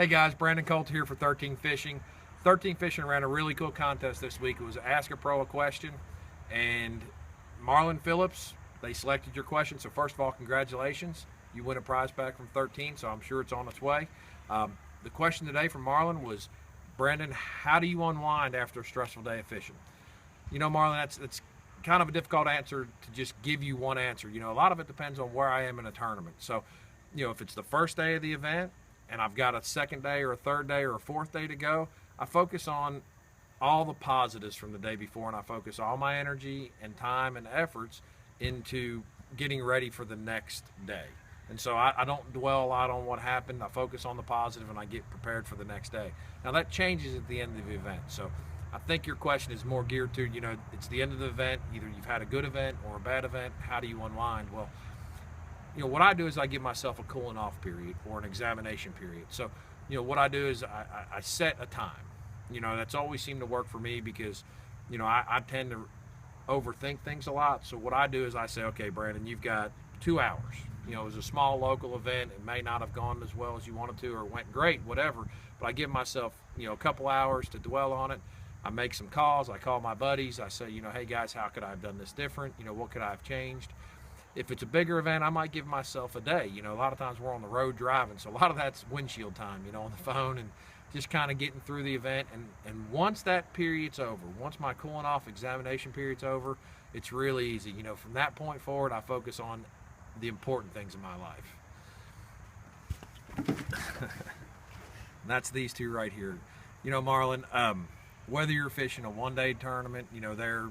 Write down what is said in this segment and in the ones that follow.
Hey guys, Brandon Coulter here for 13 Fishing. 13 Fishing ran a really cool contest this week. It was Ask a Pro a Question, and Marlon Phillips, they selected your question. So first of all, congratulations. You win a prize pack from 13, so I'm sure it's on its way. The question today from Marlon was, Brandon, how do you unwind after a stressful day of fishing? You know, Marlon, that's kind of a difficult answer to just give you one answer. You know, a lot of it depends on where I am in a tournament. So, you know, if it's the first day of the event, and I've got a second day or a third day or a fourth day to go, I focus on all the positives from the day before, and I focus all my energy and time and efforts into getting ready for the next day. And so I don't dwell a lot on what happened. I focus on the positive and I get prepared for the next day. Now that changes at the end of the event. So I think your question is more geared to, you know, it's the end of the event. Either you've had a good event or a bad event. How do you unwind? Well, you know, what I do is I give myself a cooling off period or an examination period. So, you know, what I do is I set a time. You know, that's always seemed to work for me because, you know, I tend to overthink things a lot. So what I do is I say, okay, Brandon, you've got 2 hours. You know, it was a small local event. It may not have gone as well as you wanted to or went great, whatever. But I give myself, you know, a couple hours to dwell on it. I make some calls. I call my buddies. I say, you know, hey guys, how could I have done this different? You know, what could I have changed? If it's a bigger event, I might give myself a day. You know, a lot of times we're on the road driving, so a lot of that's windshield time, you know, on the phone and just kind of getting through the event. And once that period's over, once my cooling off examination period's over, it's really easy. You know, from that point forward, I focus on the important things in my life. That's these two right here. You know, Marlon, whether you're fishing a one-day tournament, you know, they're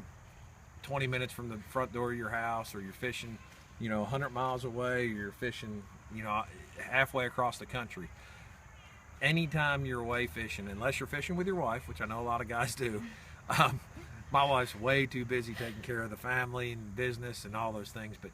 20 minutes from the front door of your house, or you're fishing, you know, 100 miles away, or you're fishing, you know, halfway across the country. Anytime you're away fishing, unless you're fishing with your wife, which I know a lot of guys do, my wife's way too busy taking care of the family and business and all those things, but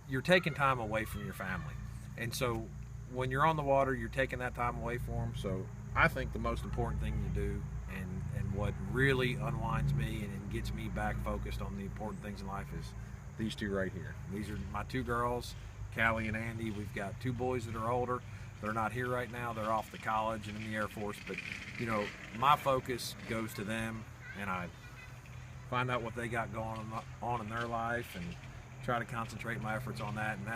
you're taking time away from your family. And so when you're on the water, you're taking that time away for them. So I think the most important thing you do, and what really unwinds me and gets me back focused on the important things in life, is these two right here. These are my 2 girls, Callie and Andy. We've got 2 boys that are older. They're not here right now. They're off to college and in the Air Force. But, you know, my focus goes to them, and I find out what they got going on in their life and try to concentrate my efforts on that. And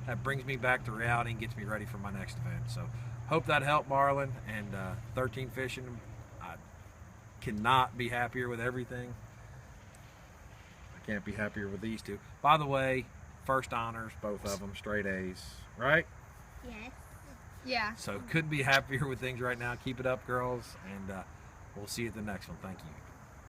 that brings me back to reality and gets me ready for my next event. So hope that helped, Marlon. And 13 Fishing, I cannot be happier with everything. I can't be happier with these two. By the way, first honors, both of them, straight A's, right? Yes. Yeah. So couldn't be happier with things right now. Keep it up, girls, and we'll see you at the next one. Thank you.